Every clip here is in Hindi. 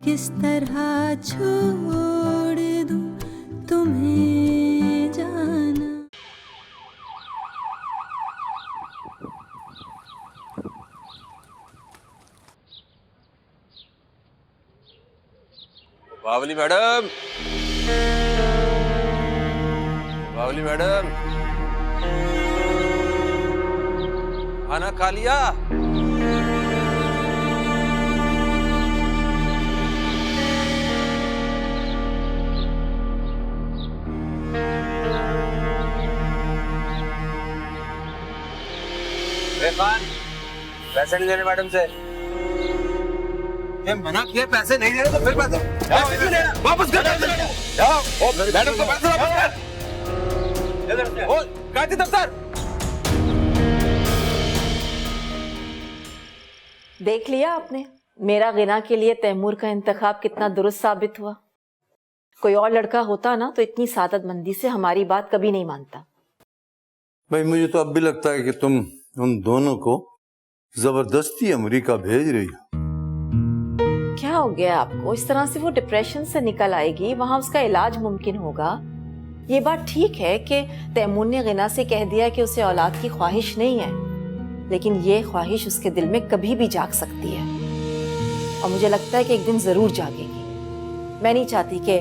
किस तरह छोड़ दूं तुम्हें जाना। बावली मैडम, बावली मैडम, खाना खा लिया? खान, पैसे नहीं देने मैडम से। मना किया, पैसे नहीं दे रहे तो फिर पैसे वापस कर। मैडम को पैसे वापस कर। कायदे दफ्तर। देख लिया आपने मेरा गिना के लिए तैमूर का इंतखाब कितना दुरुस्त साबित हुआ। कोई और लड़का होता ना तो इतनी सादतमंदी से हमारी बात कभी नहीं मानता। भाई मुझे तो अब भी लगता है कि तुम उन दोनों को जबरदस्ती अमेरिका भेज रही हो। क्या हो गया आपको? इस तरह से वो डिप्रेशन से निकल आएगी, वहां उसका इलाज मुमकिन होगा। ये बात ठीक है कि तैमूर ने गिना से कह दिया कि उसे औलाद की ख्वाहिश नहीं है, लेकिन ये ख्वाहिश उसके दिल में कभी भी जाग सकती है और मुझे लगता है कि एक दिन जरूर जागेगी। मैं नहीं चाहती कि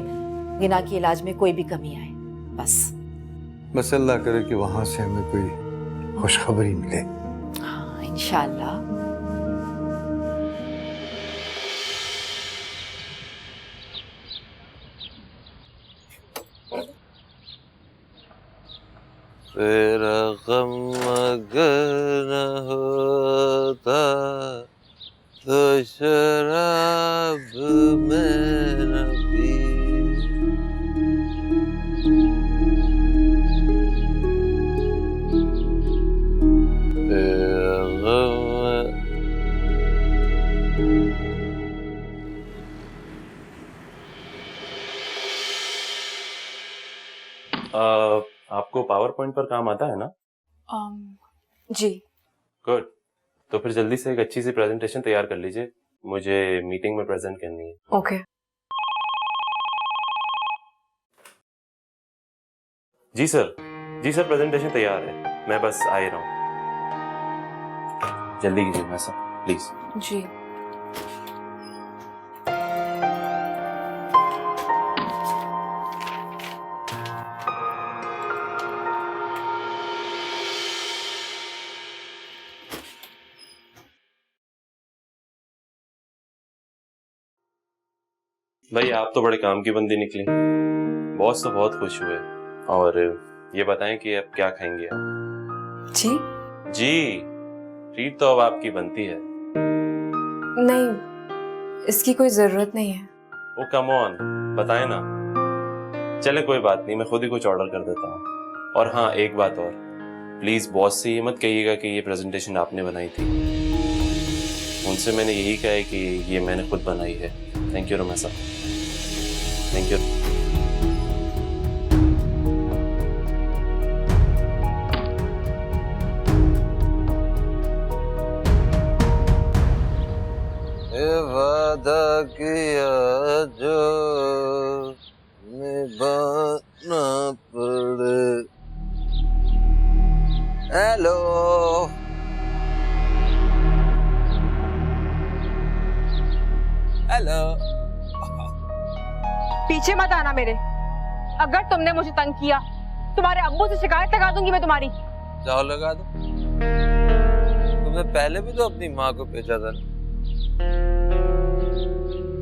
गिना के इलाज में कोई भी कमी आए। बस अल्लाह करे कि वहां से हमें कोई खुशखबरी मिले। हाँ, इंशाअल्लाह। तेरा गम अगर न होता तो शराब में न पी। तेरा गम। आपको पावर पॉइंट पर काम आता है ना? जी। गुड। तो फिर जल्दी से एक अच्छी सी प्रेजेंटेशन तैयार कर लीजिए, मुझे मीटिंग में प्रेजेंट करनी है। ओके। जी सर, प्रेजेंटेशन तैयार है, मैं बस आ ही रहा हूँ। जल्दी कीजिए मैं सर, प्लीज। जी। भाई आप तो बड़े काम की बंदी निकली। बॉस तो बहुत खुश हुए। और ये बताएं कि अब क्या खाएंगे आप? जी, ट्रीट तो अब आपकी बनती है। नहीं, इसकी कोई जरूरत नहीं है। ओ कम ऑन, बताएं ना। चले कोई बात नहीं, मैं खुद ही कुछ ऑर्डर कर देता हूँ। और हाँ, एक बात और, प्लीज बॉस से ये मत कहिएगा कि ये प्रेजेंटेशन आपने बनाई थी। उनसे मैंने यही कहा है कि ये मैंने खुद बनाई है। थैंक यू रमेश साहब, थैंक यू। वादा किया जो निभाना पड़े। Hello, hello. पीछे मत आना मेरे। अगर तुमने मुझे तंग किया, तुम्हारे अब्बू से शिकायत लगा दूंगी मैं तुम्हारी। जाओ लगा दो। तुमने पहले भी तो अपनी माँ को भेजा था ना।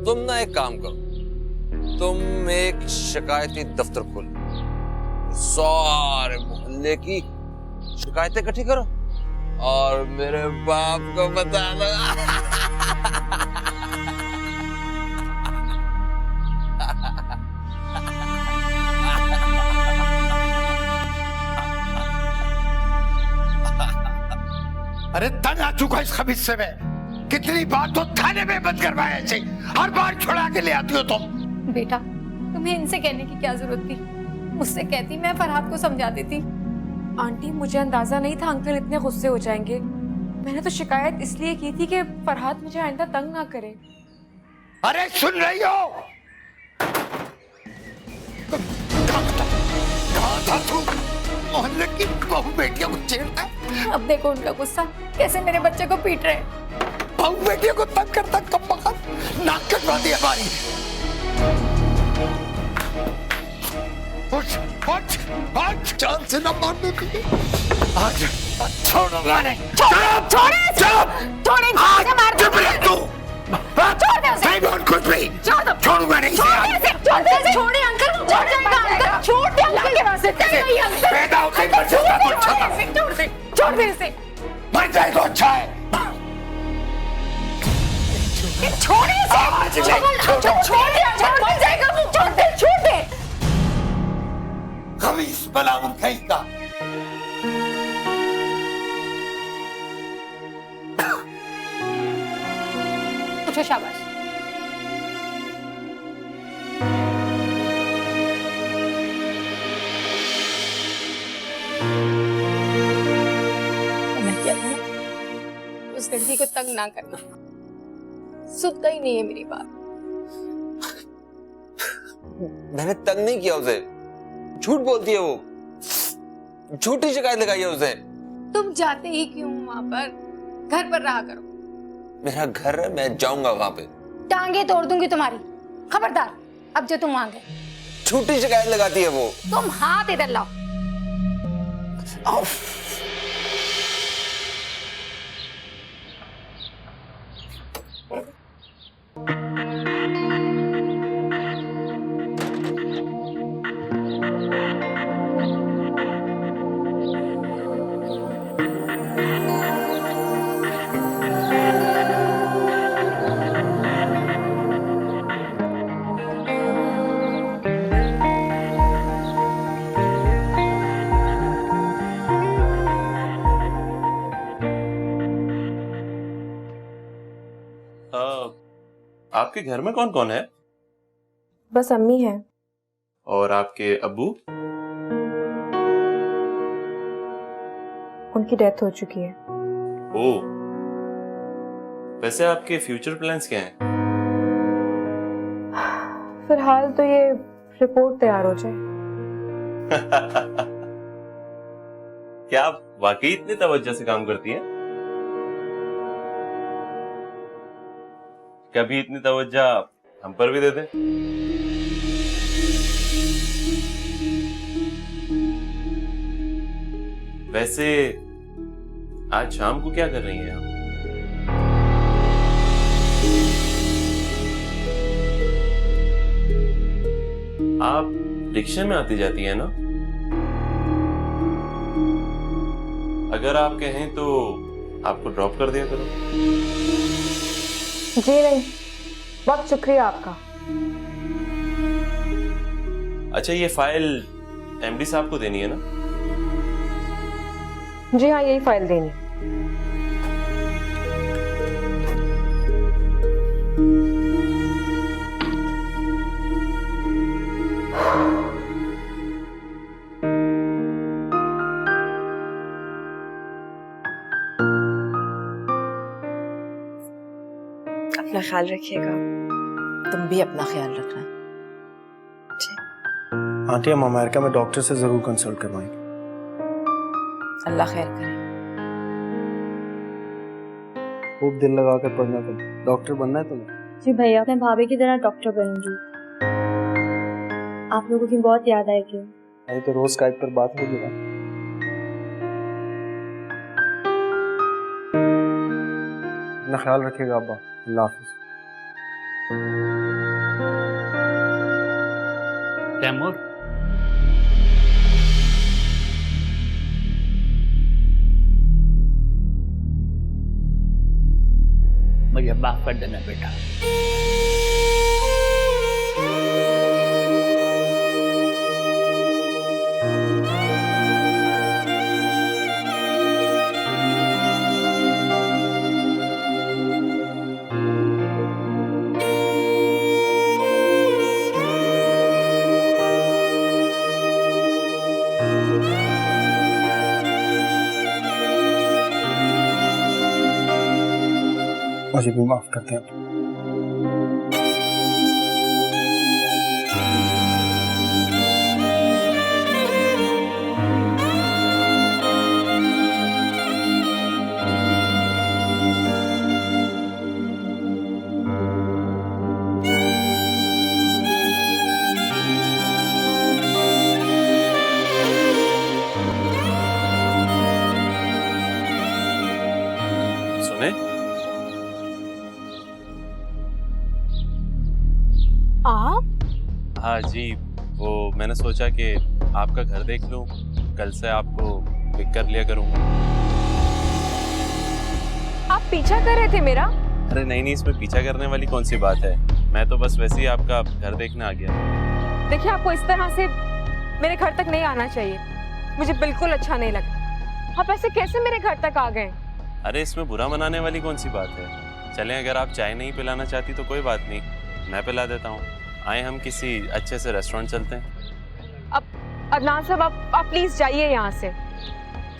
तुम ना एक काम करो, तुम एक शिकायती दफ्तर खोलो, सारे मोहल्ले की शिकायतें इकट्ठी करो और मेरे बाप को बता दो। अरे तंग आ चुका इस खबीज से मैं। कितनी बार तो थाने में बंद करवाया ऐसे, हर बार छुड़ा के ले आती हो तुम। बेटा, तुम्हें इनसे कहने की क्या जरूरत थी? मुझसे कहती, मैं फरहाद को समझा देती। आंटी, मुझे अंदाजा नहीं था अंकल इतने गुस्से हो जाएंगे। मैंने तो शिकायत इसलिए की थी कि फरहाद मुझे आइंदा तंग ना करे। अरे सुन रही हो? कहाँ था तू? मोहल्ले की बहू बेटियों को छेड़ता है। अब देखो उनका गुस्सा, कैसे मेरे बच्चे को पीट रहे हैं। बहू बेटियों को तंग करता कब वक्त नाक कटवा दी हमारी। उठ उठ उठ, जान से न मारने के लिए आज छोड़ूंगा नहीं। चुप रह तू। नहीं बोल कुछ भी। छोड़ूंगा नहीं छोड़े अंकल, छोड़ जाएगा अंकल, छोड़ दे अंकल, पैदा होते मर जाता तो अच्छा था। छोड़ दे इसे, मर जाए तो अच्छा है। छोड़ इसे, आज नहीं छोड़ूंगा। छोड़ दे अंकल, मर जाएगा वो, छोड़ दे। खमीस बलाउन कहेगा। उठो, शाबाश। मैं क्या करूं? उस लड़की को तंग ना करना, सुनता ही नहीं है मेरी बात। मैंने तंग नहीं किया उसे, झूठ बोलती है वो, झूठी शिकायत लगाई है उसे। तुम जाते ही क्यों वहां पर? घर पर रहा करो। मेरा घर है, मैं जाऊंगा वहां पे। टांगे तोड़ दूंगी तुम्हारी, खबरदार। अब जो तुम आ गए, झूठी शिकायत लगाती है वो। तुम हाथ इधर लाओ। आपके घर में कौन कौन है? बस अम्मी है। और आपके अब्बू? उनकी डेथ हो चुकी है। ओह, वैसे आपके फ्यूचर प्लान्स क्या हैं? फिलहाल तो ये रिपोर्ट तैयार हो जाए। क्या आप वाकई इतनी तवज्जो से काम करती हैं? कभी इतनी तवज्जो हम पर भी दे दें। वैसे आज शाम को क्या कर रही हैं आप? रिक्शा में आती जाती है ना? अगर आप कहें तो आपको ड्रॉप कर दिया करो। जी नहीं, बहुत शुक्रिया आपका। अच्छा, ये फाइल एमडी साहब को देनी है ना? जी हाँ, यही फाइल देनी। अपना ख्याल रखिएगा। तुम भी अपना ख्याल रखना। आंटी, हम अमेरिका में डॉक्टर से जरूर कंसल्ट करवाएंगे। अल्लाह खैर करे। खूब दिल लगा कर पढ़ना तुम। डॉक्टर बनना है तुम्हें? जी भैया, मैं भाभी की तरह डॉक्टर बनूंगी। आप लोगों की बहुत याद आएगी। अरे तो रोज स्काइप पर बात होगी ना। अपना ख्याल रखिएगा अब्बा। अल्लाह हाफिज। तैमूर, मुझे माफ कर देना बेटा। मुझे भी माफ करते हैं। आप? हाँ जी, वो मैंने सोचा कि आपका घर देख लूं, कल से आपको पिक कर लिया करूंगा। आप पीछा कर रहे थे मेरा? अरे नहीं, इसमें पीछा करने वाली कौन सी बात है, मैं तो बस वैसे ही आपका घर देखने आ गया। देखिए, आपको इस तरह से मेरे घर तक नहीं आना चाहिए, मुझे बिल्कुल अच्छा नहीं लगा। आप ऐसे कैसे मेरे घर तक आ गए? अरे इसमें बुरा मनाने वाली कौन सी बात है। चलें, अगर आप चाय नहीं पिलाना चाहती तो कोई बात नहीं, मैं पिला देता हूँ। आए हम किसी अच्छे से रेस्टोरेंट चलते हैं। अब अदनान साहब, आप प्लीज जाइए यहाँ से।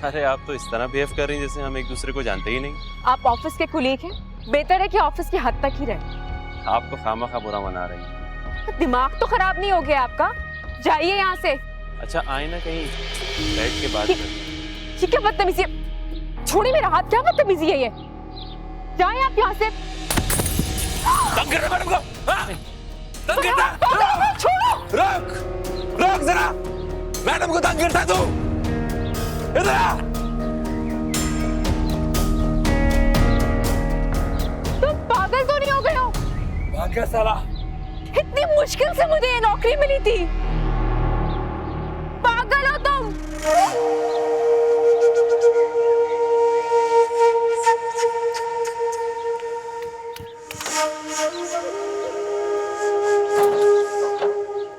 अरे आप तो इस तरह बिहेव कर रही हैं जैसे हम एक दूसरे को जानते ही नहीं। आप ऑफिस के कुलीग हैं, बेहतर है कि ऑफिस की हद तक ही रहे। आप तो खामखा बुरा मना रही हैं। दिमाग तो खराब नहीं हो गया आपका? जाइए यहाँ से। अच्छा आए ना कहीं बैठ के बात करें। ये क्या बदतमीजी है? छोड़िए मेरा हाथ, क्या बदतमीजी है ये? जाएं आप यहाँ से। तंग कर रहा है मैडम को, हाँ? तंग करता है? छोड़ो। रोक जरा, मैडम को तंग करता है तू? इधर आ। तुम पागल तो नहीं हो गए हो? भाग गया साला। इतनी मुश्किल से मुझे ये नौकरी मिली थी। पागल हो तुम।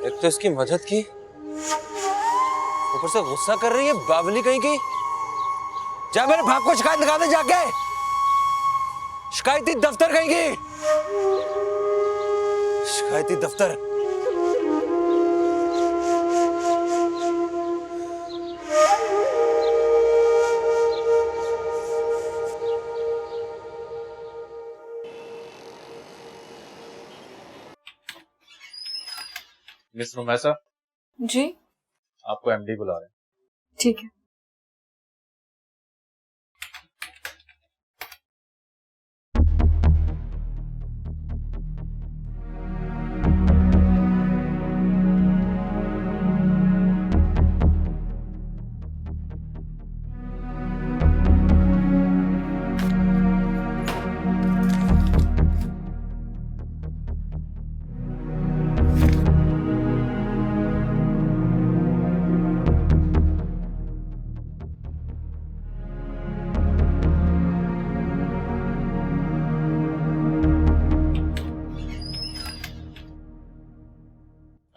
एक तो इसकी मदद की, ऊपर से गुस्सा कर रही है बावली कहीं की। जा मेरे भाग को शिकायत लगा दे जाके, शिकायती दफ्तर कहीं की, शिकायती दफ्तर। मिस रुमैसा, जी आपको एमडी बुला रहे हैं। ठीक है।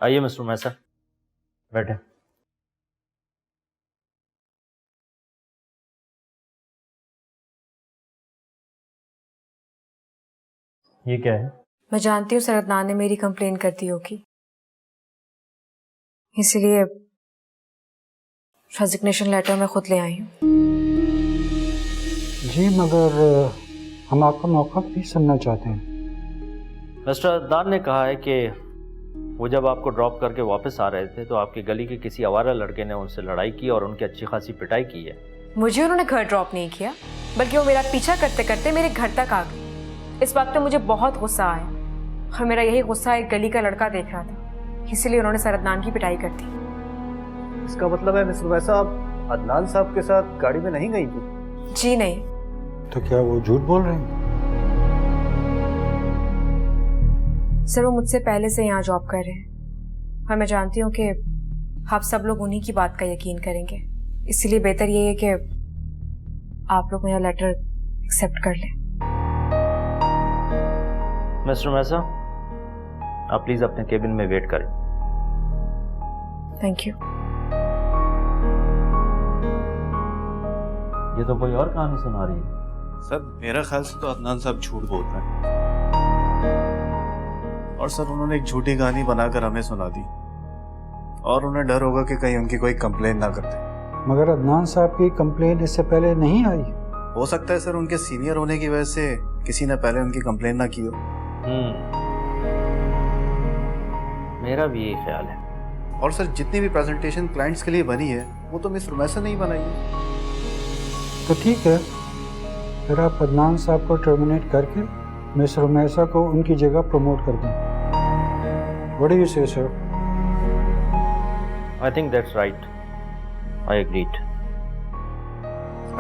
आइए मिस्टर मैसा, बैठे। ये क्या है? मैं जानती हूँ सर, अदनान ने मेरी कंप्लेन कर दी होगी, इसलिए रेजिग्नेशन लेटर मैं खुद ले आई हूँ। जी, मगर हम आपका मौका भी सुनना चाहते हैं। मिस्टर अदनान ने कहा है कि वो जब आपको ड्रॉप करके वापस आ रहे थे तो आपकी गली के किसी आवारा लड़के ने उनसे लड़ाई की और उनकी अच्छी खासी पिटाई की है। मुझे उन्होंने घर ड्रॉप नहीं किया, बल्कि वो मेरा पीछा करते करते मेरे घर तक आ गए। इस बात पे मुझे बहुत गुस्सा आया और मेरा यही गुस्सा एक गली का लड़का देख रहा था, इसलिए उन्होंने सर अदनान की पिटाई कर दी। इसका मतलब है मिस रुमैसा, आप अदनान साहब के साथ गाड़ी में नहीं गई थी? जी नहीं। तो क्या वो झूठ बोल रहे हैं? सर वो मुझसे पहले से यहाँ जॉब कर रहे हैं और मैं जानती हूँ कि आप सब लोग उन्हीं की बात का यकीन करेंगे, इसलिए बेहतर ये है कि आप लोग मेरा लेटर एक्सेप्ट कर लें। मिस्टर मैसा, आप प्लीज अपने केबिन में वेट करें। Thank you. ये तो कोई और कहानी सुना रही है। सर मेरा ख्याल से तो अदनान साहब झूठ बोल रहे हैं, और सर उन्होंने एक झूठी कहानी बनाकर हमें सुना दी, और उन्हें डर होगा कि कहीं उनकी कोई कंप्लेन ना करते। मगर अदनान साहब की कंप्लेन इससे पहले नहीं आई। हो सकता है सर उनके सीनियर होने की वजह से किसी ने पहले उनकी कंप्लेन ना की हो। मेरा भी यही ख्याल है। और सर जितनी भी प्रेजेंटेशन क्लाइंट्स के लिए बनी है वो तो मिस रुमैसा ने ही बनाई है। तो ठीक है, फिर आप अदनान साहब को टर्मिनेट करके मिस रुमैसा को उनकी जगह प्रमोट कर दें। व्हाट डू यू से sir? I think that's right. I agreed.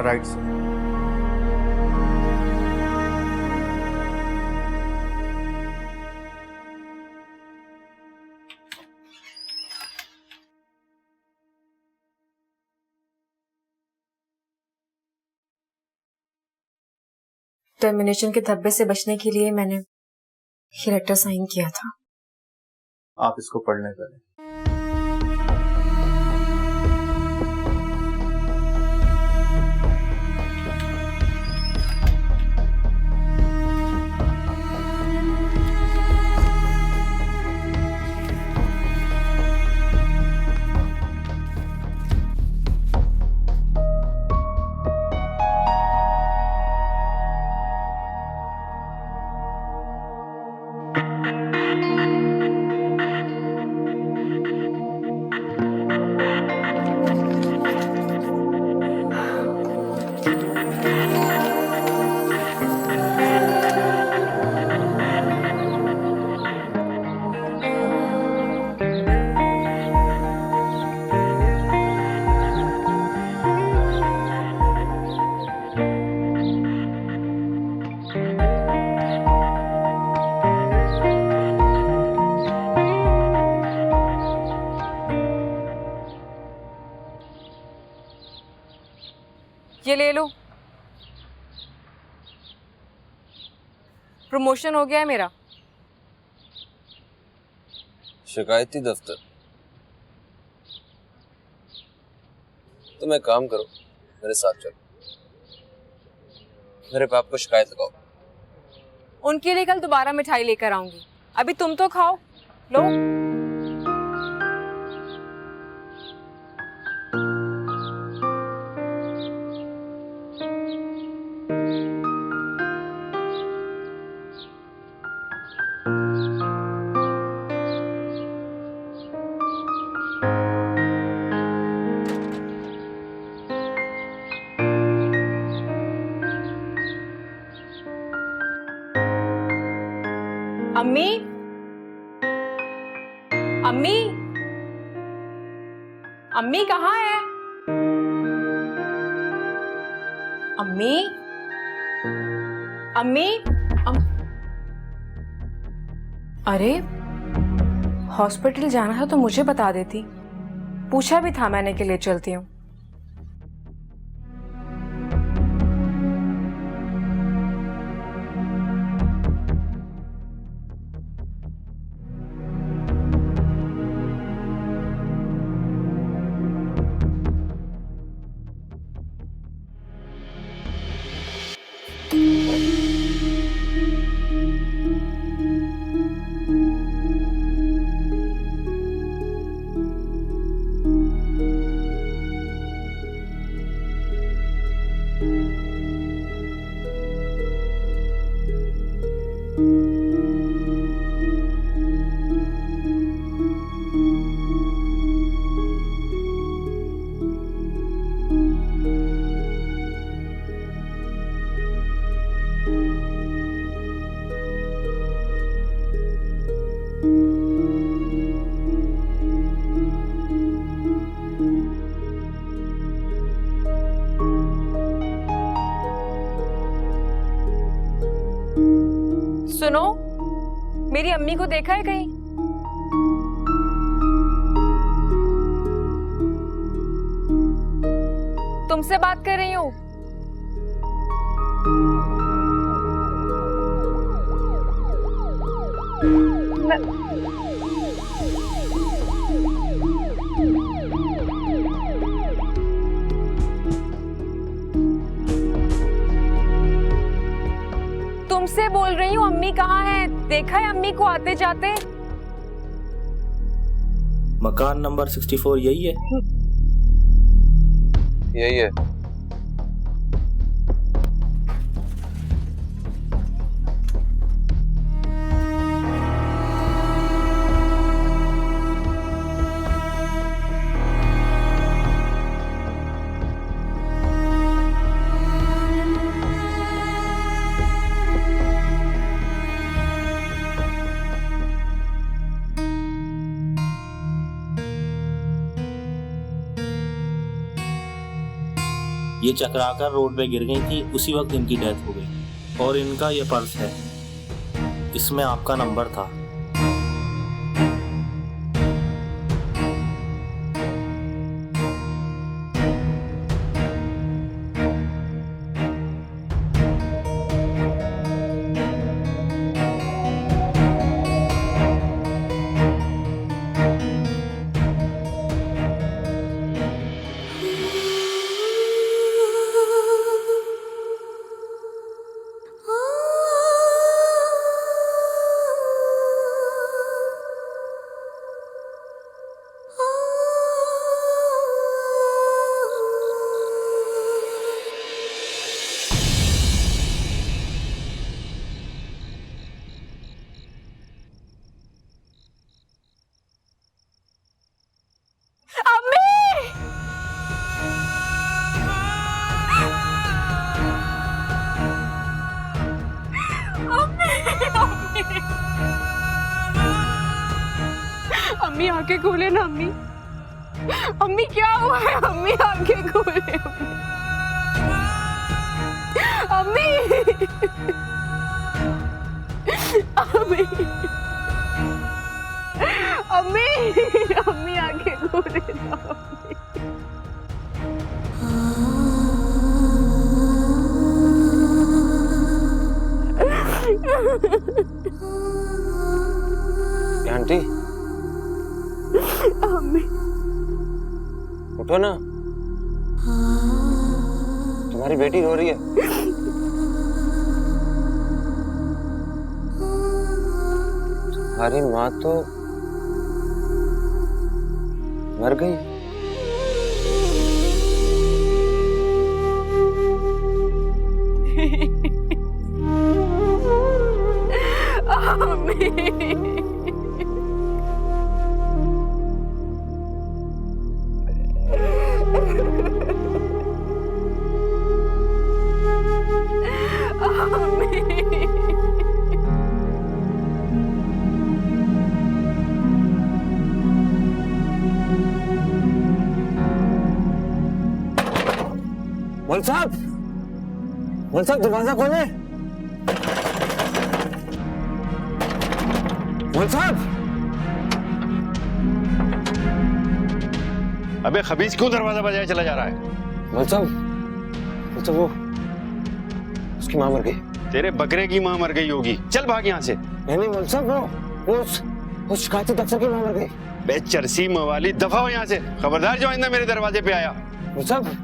Right sir. Termination के धब्बे से बचने के लिए मैंने ये लेटर साइन किया था। आप इसको पढ़ने करें। ये ले लो, प्रमोशन हो गया है मेरा। शिकायती दफ्तर? तुम एक काम करो, मेरे साथ चलो, मेरे बाप को शिकायत लगाओ। उनके लिए कल दोबारा मिठाई लेकर आऊंगी, अभी तुम तो खाओ। लो। अम्मी, अम्मी, अम्मी कहाँ है? अम्मी, अम्मी, अरे हॉस्पिटल जाना था तो मुझे बता देती, पूछा भी था मैंने कि ले चलती हूँ। सुनो, मेरी अम्मी को देखा है कहीं? तुमसे बात कर रही हूँ। तुमसे बोल रही हूँ, अम्मी कहाँ है? देखा है अम्मी को आते जाते? मकान नंबर 64 यही है? यही है। ये चक्राकर रोड पे गिर गई थी, उसी वक्त इनकी डेथ हो गई। और इनका ये पर्स है, इसमें आपका नंबर था। अम्मी आंखें खोले ना अम्मी। अम्मी क्या हुआ है? अम्मी आंखें खोले। अम्मी अम्मी अम्मी अम्मी आंखें खोले ना आंटी, अम्मी उठो ना, तुम्हारी बेटी रो रही है। तुम्हारी माँ तो मर गई। मौलवी साहब, मौलवी साहब दरवाजा खोले। मौलवी साहब। अबे खबीज क्यों दरवाजा बजाए चला जा रहा है? मौलवी साहब, वो उसकी माँ मर गई। तेरे बकरे की माँ मर गई होगी, चल भाग यहाँ से। नहीं मौलवी साहब, वो उस शिकायती दफ्तर की माँ मर गई। बे चरसी मवाली, दफा हो यहाँ से। खबरदार जो आइंदा मेरे दरवाजे पे आया। मौलवी साहब,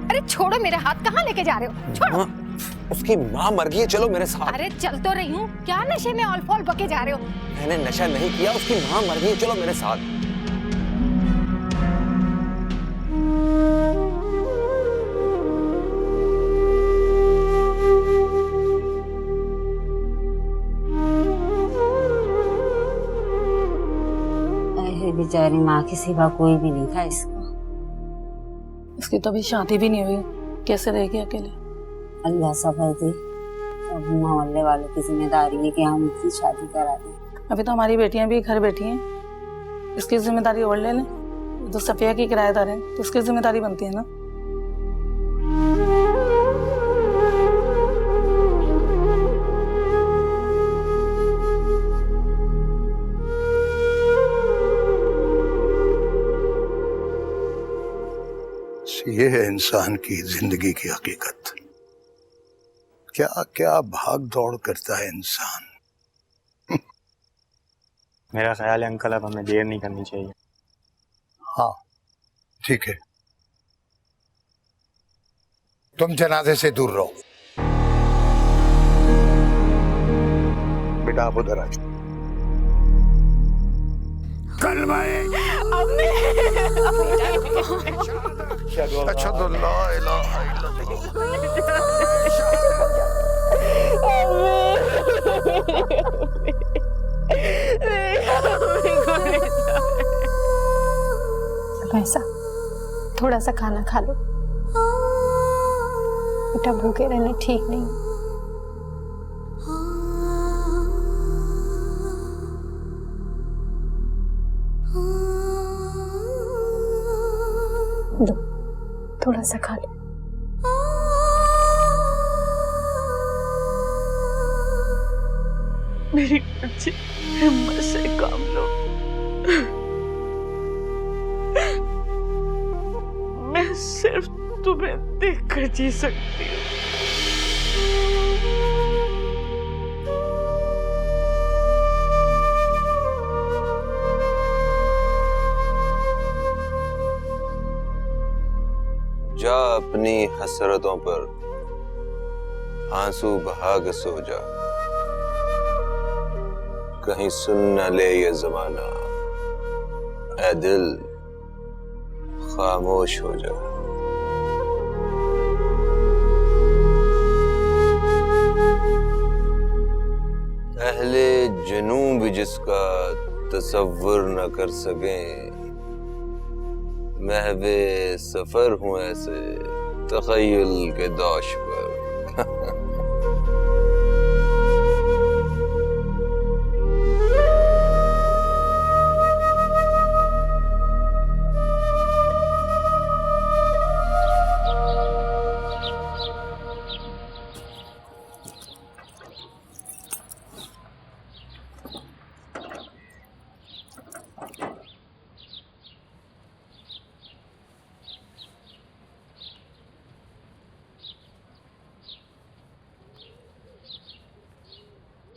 अरे छोड़ो मेरे हाथ, कहाँ लेके जा रहे हो? छोड़ो। उसकी माँ मर गई है, चलो मेरे साथ। अरे चल तो रही हूँ, क्या नशे में ऑल फॉल बके जा रहे हो? मैंने नशा नहीं किया, उसकी माँ मर गई है, चलो मेरे साथ। बेचारी माँ की सिवा कोई भी नहीं था इसको। इसकी तो अभी शादी भी नहीं हुई, कैसे रहेगी अकेले? अल्लाह सबर दे। अब मोहल्ले वालों की जिम्मेदारी है कि हम इसकी शादी करा दें। अभी तो हमारी बेटियां भी घर बैठी हैं, इसकी जिम्मेदारी और ले लें। तो सफिया की किराएदार है तो उसकी जिम्मेदारी बनती है ना। ये है इंसान की जिंदगी की हकीकत। क्या क्या भाग दौड़ करता है इंसान। मेरा ख्याल है अंकल अब हमें देर नहीं करनी चाहिए। हाँ ठीक है, तुम जनाजे से दूर रहो। बेटा आप उधर आ जाओ। कलमाए अशहदु अल्ला इलाहा ऐसा थोड़ा सा खाना खा लो बेटा, भूखे रहना ठीक नहीं। दो थोड़ा सा खा लो। मेरी बच्ची हिम्मत से काम लो। मैं सिर्फ तुम्हें देखकर जी सकती हूँ। जा अपनी हसरतों पर आंसू बहा के सो जा, कहीं सुन न ले ये जमाना, ऐ दिल खामोश हो जा। अहले जुनू भी जिसका तसव्वुर न कर सके, महवे सफर हूं ऐसे तखय्युल के दोष पर।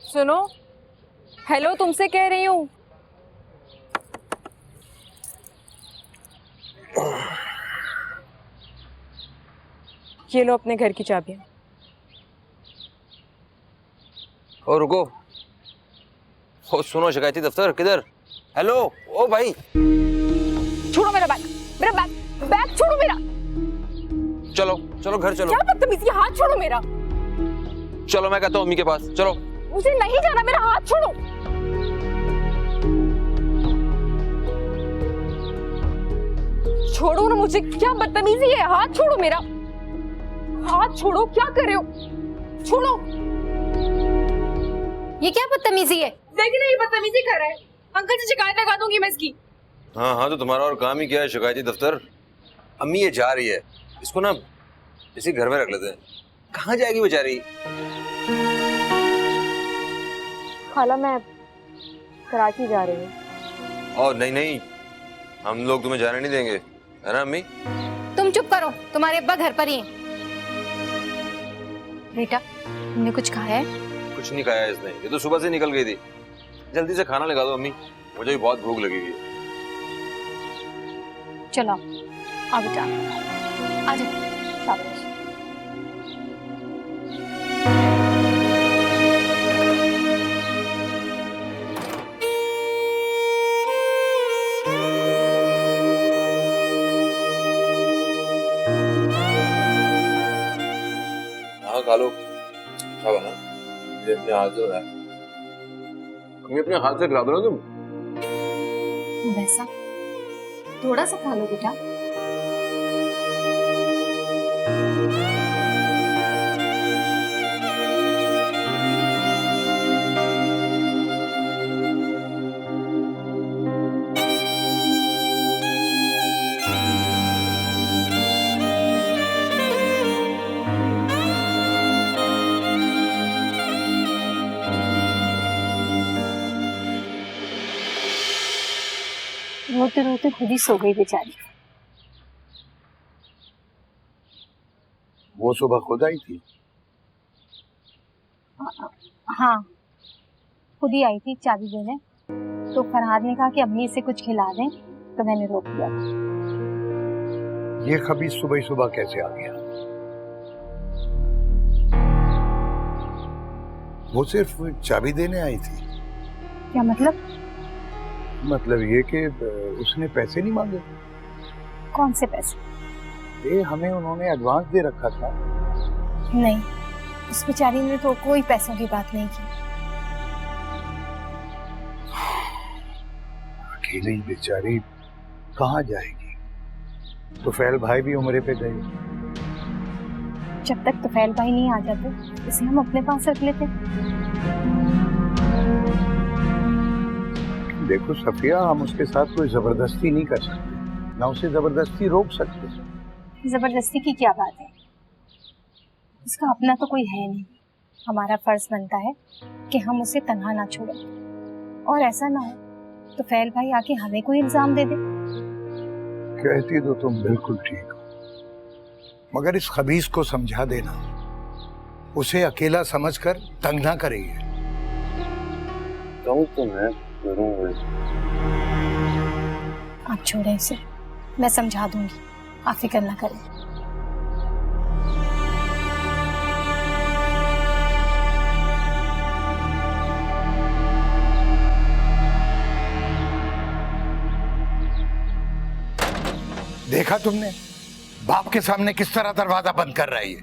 सुनो, हेलो, तुमसे कह रही हूँ। ये लो अपने घर की चाबियां। ओ रुको, ओ सुनो, शिकायती दफ्तर किधर? हेलो, ओ भाई, छोड़ो मेरा बैग, मेरा बैग, बैग छोड़ो मेरा। चलो चलो घर चलो। क्या बदतमीजी, हाथ छोड़ो मेरा। चलो मैं कहता हूँ अम्मी के पास, चलो। मुझे नहीं जाना, मेरा हाथ छोड़ो। छोड़ो ना मुझे, क्या बदतमीजी है, हाथ छोड़ो मेरा, हाथ छोड़ो, क्या कर रहे हो, छोड़ो। ये क्या बदतमीजी है? देखिए ना, ये बदतमीजी कर रहा है। अंकल से शिकायत लगा दूंगी मैं इसकी। हाँ हाँ, तो तुम्हारा और काम ही क्या है, शिकायती दफ्तर। अम्मी ये जा रही है, इसको ना इसी घर में रख लेते हैं। कहाँ जाएगी बेचारी? खाला, मैं कराची जा रही हूँ। और नहीं नहीं, हम लोग तुम्हें जाने नहीं देंगे, है ना अम्मी? तुम चुप करो, तुम्हारे अब्बा घर पर ही हैं। बेटा, तुमने कुछ खाया है? कुछ नहीं खाया इसने, ये तो सुबह से निकल गई थी। जल्दी से खाना लगा दो अम्मी, मुझे भी बहुत भूख लगी हुई है। चलो आ बेटा, आ जाओ, शाबाश। हाँ खा लो, अच्छा बना, मुझे अपने हाथ से बनाया। मुझे अपने हाथ से खिला दो ना तुम। वैसा थोड़ा सा खा लो बेटा। रोते रोते खुद ही सो गई बेचारी। वो सुबह खुद आई थी? हाँ, खुद ही आई थी चाबी देने, तो फरहाद ने कहा कि अम्मी इसे कुछ खिला दें, तो मैंने रोक दिया। ये खबीस सुबह सुबह कैसे आ गया? वो सिर्फ चाबी देने आई थी? क्या मतलब? मतलब ये कि उसने पैसे नहीं मांगे। कौन से पैसे? ये हमें उन्होंने एडवांस दे रखा था। नहीं, उस बेचारी ने तो कोई पैसों की बात नहीं की। अकेली बेचारी कहाँ जाएगी? तुफैल भाई भी उम्रे पे गए। जब तक तुफैल भाई नहीं आ जाते, इसे हम अपने पास रख लेते। देखो सफिया, हम उसके साथ कोई जबरदस्ती नहीं कर सकते, ना उसे जबरदस्ती रोक सकते। जबरदस्ती की क्या बात है? उसका अपना तो कोई है नहीं। हमारा फर्ज बनता है कि हम उसे तन्हा ना छोड़ें, और ऐसा ना हो तो फैल भाई आके हमें कोई इल्जाम दे दे। कहती तो तुम बिल्कुल ठीक हो, मगर इस खबीस को समझा देना, उसे अकेला समझकर तंग ना करेगी। तो मैं आप छोड़ें इसे, मैं समझा दूंगी, आप फिक्र ना करें। देखा तुमने बाप के सामने किस तरह दरवाजा बंद कर रही है।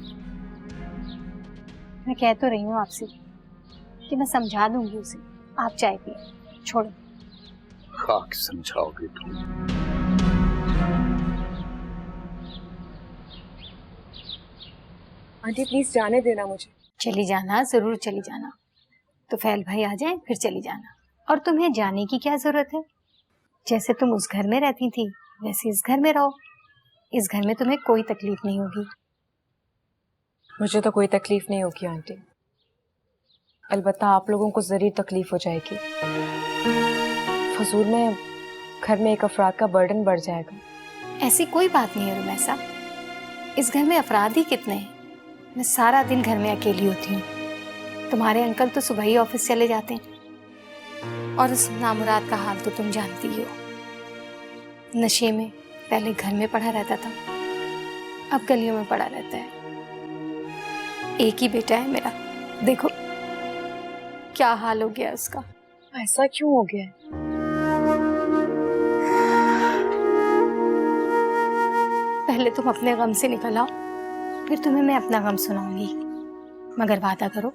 मैं कह तो रही हूँ आपसे कि मैं समझा दूंगी उसे, आप चाय पिए, छोड़ो। खाक समझाओगे तुम। आंटी प्लीज जाने देना मुझे। चली जाना, जरूर चली जाना। तो फैल भाई आ जाए फिर चली जाना। और तुम्हें जाने की क्या जरूरत है? जैसे तुम उस घर में रहती थी वैसे इस घर में रहो। इस घर में तुम्हें कोई तकलीफ नहीं होगी। मुझे तो कोई तकलीफ नहीं होगी आंटी, अलबत्ता आप लोगों को जरूर तकलीफ हो जाएगी। फजूल में घर में एक अफराद का बर्डन बढ़ जाएगा। ऐसी कोई बात नहीं है रुमैसा, इस घर में अफराद ही कितने हैं। मैं सारा दिन घर में अकेली होती हूँ। तुम्हारे अंकल तो सुबह ही ऑफिस चले जाते हैं। और उस नामुराद का हाल तो तुम जानती ही हो। नशे में पहले घर में पड़ा रहता था, अब गलियों में पड़ा रहता है। एक ही बेटा है मेरा, देखो क्या हाल हो गया उसका। ऐसा क्यों हो गया? पहले तुम अपने गम से निकल आओ, फिर तुम्हें मैं अपना गम सुनाऊंगी। मगर वादा करो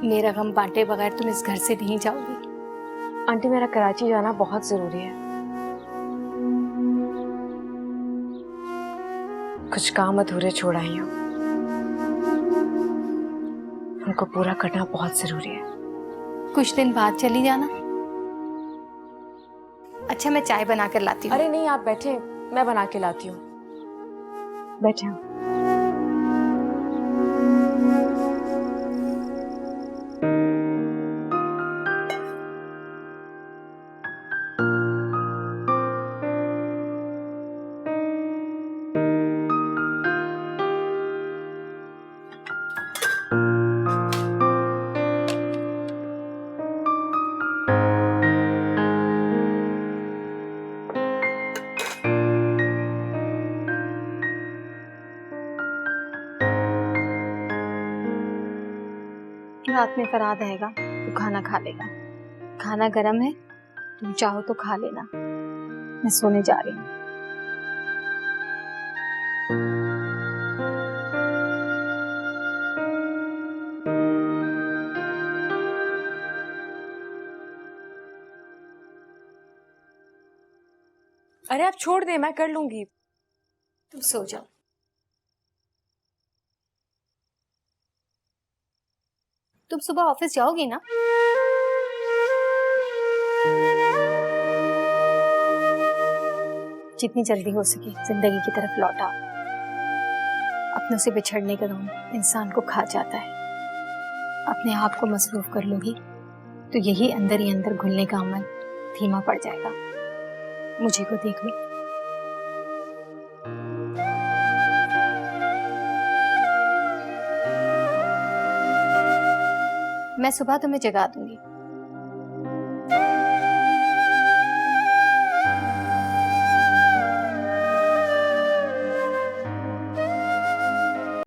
मेरा गम बांटे बगैर तुम इस घर से नहीं जाओगी। आंटी मेरा कराची जाना बहुत जरूरी है। कुछ काम अधूरे छोड़ आई हूँ, उनको पूरा करना बहुत जरूरी है। कुछ दिन बाद चली जाना। अच्छा मैं चाय बना कर लाती हूँ। अरे नहीं आप बैठे, मैं बना के लाती हूँ। बैठे हो। रात में फराद आएगा तो खाना खा लेगा। खाना गरम है, तुम चाहो तो खा लेना। मैं सोने जा रही हूँ। अरे आप छोड़ दे, मैं कर लूंगी। तुम सो जाओ। तुम सुबह ऑफिस जाओगी ना? जितनी जल्दी हो सके जिंदगी की तरफ लौटा। अपनों से बिछड़ने का गम इंसान को खा जाता है। अपने आप को मसरूफ कर लूंगी तो यही अंदर ही अंदर घुलने का अमल धीमा पड़ जाएगा। मुझे को देख लो। मैं सुबह तुम्हें जगा दूंगी।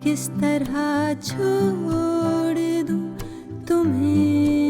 किस तरह छोड़ दूं तुम्हें।